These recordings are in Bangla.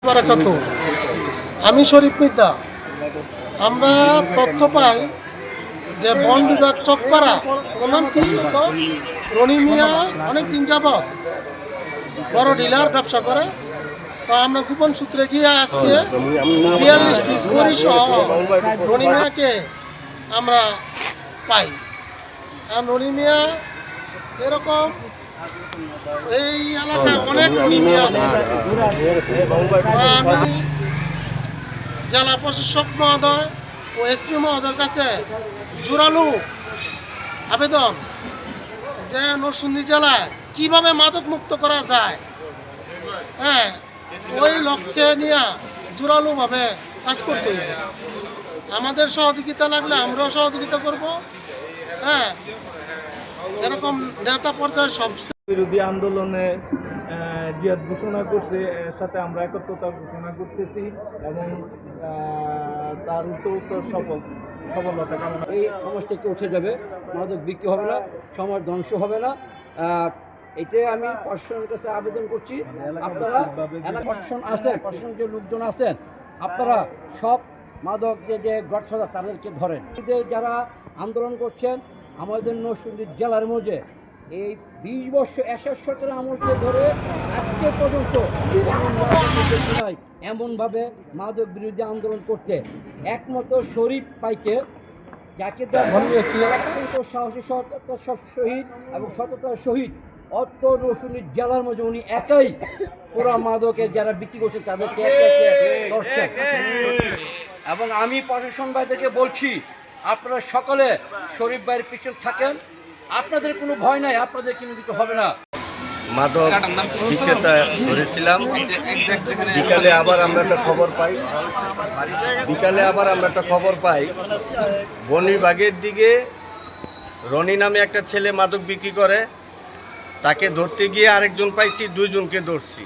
বারাকাতু। আমি শরীফ মিতা। আমরা তথ্য পাই যে বন বিভাগ চকপাড়া ওর নাম কি রনি মিয়া অনেক দিন যাবৎ বড় ডিলার ব্যবসা করে। তো আমরা গোপন সূত্রে গিয়ে আজকে 42 পিস গড়ি সহ রনি মিয়াকে আমরা পাই। আর রনি মিয়া এরকম এই এলাকায় অনেক রনি মিয়া আছে। আমি জেলা প্রশাসক মহোদয় ও এসপি মহোদয়ের কাছে জোরালো আবেদন যে নরসিংদী জেলায় কীভাবে মাদক মুক্ত করা যায়, হ্যাঁ ওই লক্ষ্যে নিয়ে জোরালোভাবে কাজ করতে হবে। আমাদের সহযোগিতা লাগলে আমরাও সহযোগিতা করব। হ্যাঁ, এরকম নেতা পর্যায়ে সব বিরোধী আন্দোলনে জিহাদ ঘোষণা করছে, এর সাথে আমরা একত্রতা ঘোষণা করতেছি এবং তার উত্তর সফলতা কামনা। এই সমাজ থেকে উঠে যাবে, মাদক বিক্রি হবে না, সমাজ ধ্বংস হবে না। এটাই আমি প্রশাসনের কাছে আবেদন করছি। আপনারা প্রশাসন আছেন, প্রশাসন যে লোকজন আছেন, আপনারা সব মাদক যে গডফাদার তাদেরকে ধরেন। যারা আন্দোলন করছেন আমাদের নরসিংদী জেলার মধ্যে এই 20 বছর এরশাদ সরকারের আমল থেকে ধরে আজকে পর্যন্ত এমনভাবে মাদক বিরোধী আন্দোলন করতে একমাত্র শরীফ পাইকে, যাকে সাহসী শহীদ এবং সততার শহীদ অর্থ নরসিংদী জেলার মধ্যে উনি একাই পুরো মাদকে যারা বিক্রি করছেন তাদেরকে ধরছেন। এবং আমি প্রশাসন ভাইদেরকে বলছি, আপনারা সকলে শরীফ ভাইয়ের পিছনে থাকেন, আপনাদের কোনো ভয় নাই, আপনাদের কিন্তু কিছু হবে না। মাদক বিক্রেতা ধরেছিলাম। বিকালে আবার আমরা একটা খবর পাই বনিবাগের দিকে রনি নামে একটা ছেলে মাদক বিক্রি করে। তাকে ধরতে গিয়ে আরেকজন পাইছি, 2 জনকে ধরছি।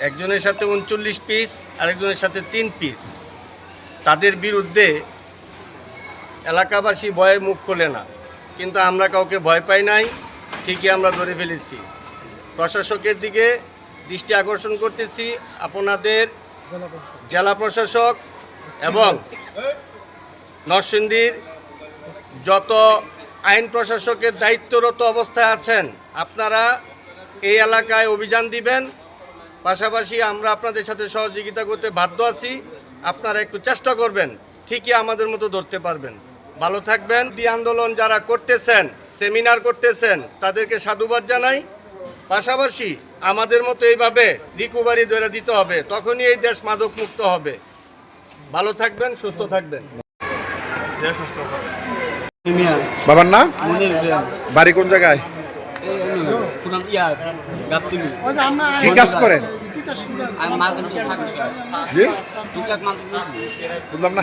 একজনের সাথে 39 পিস, আরেকজনের সাথে 3 পিস। তাদের বিরুদ্ধে এলাকাবাসী ভয়ে মুখ খোলে না, কিন্তু আমরা কাউকে ভয় পাই নাই, ঠিকই আমরা ধরে ফেলেছি। প্রশাসকের দিকে দৃষ্টি আকর্ষণ করতেছি, আপনাদের জেলা প্রশাসক এবং নরসিংদীর যত আইন প্রশাসকের দায়িত্বরত অবস্থায় আছেন, আপনারা এই এলাকায় অভিযান দিবেন। পাশাপাশি আমরা আপনাদের সাথে সহযোগিতা করতে বাধ্য আছি। আপনারা একটু চেষ্টা করবেন, ঠিকই আমাদের মতো ধরতে পারবেন। ভালো থাকবেন। আন্দোলন যারা করতেছেন, সেমিনার করতেছেন, তাদেরকে সাধুবাদ জানাই। পাশাপাশি আমাদের মতো এইভাবে রিকভারি ধরে দিতে হবে, তখনই এই দেশ মাদক মুক্ত হবে। ভালো থাকবেন, সুস্থ থাকবেন। বাবার নাম বাড়ি কোন জায়গায়, কি কাজ করেন? জি বুঝলাম না।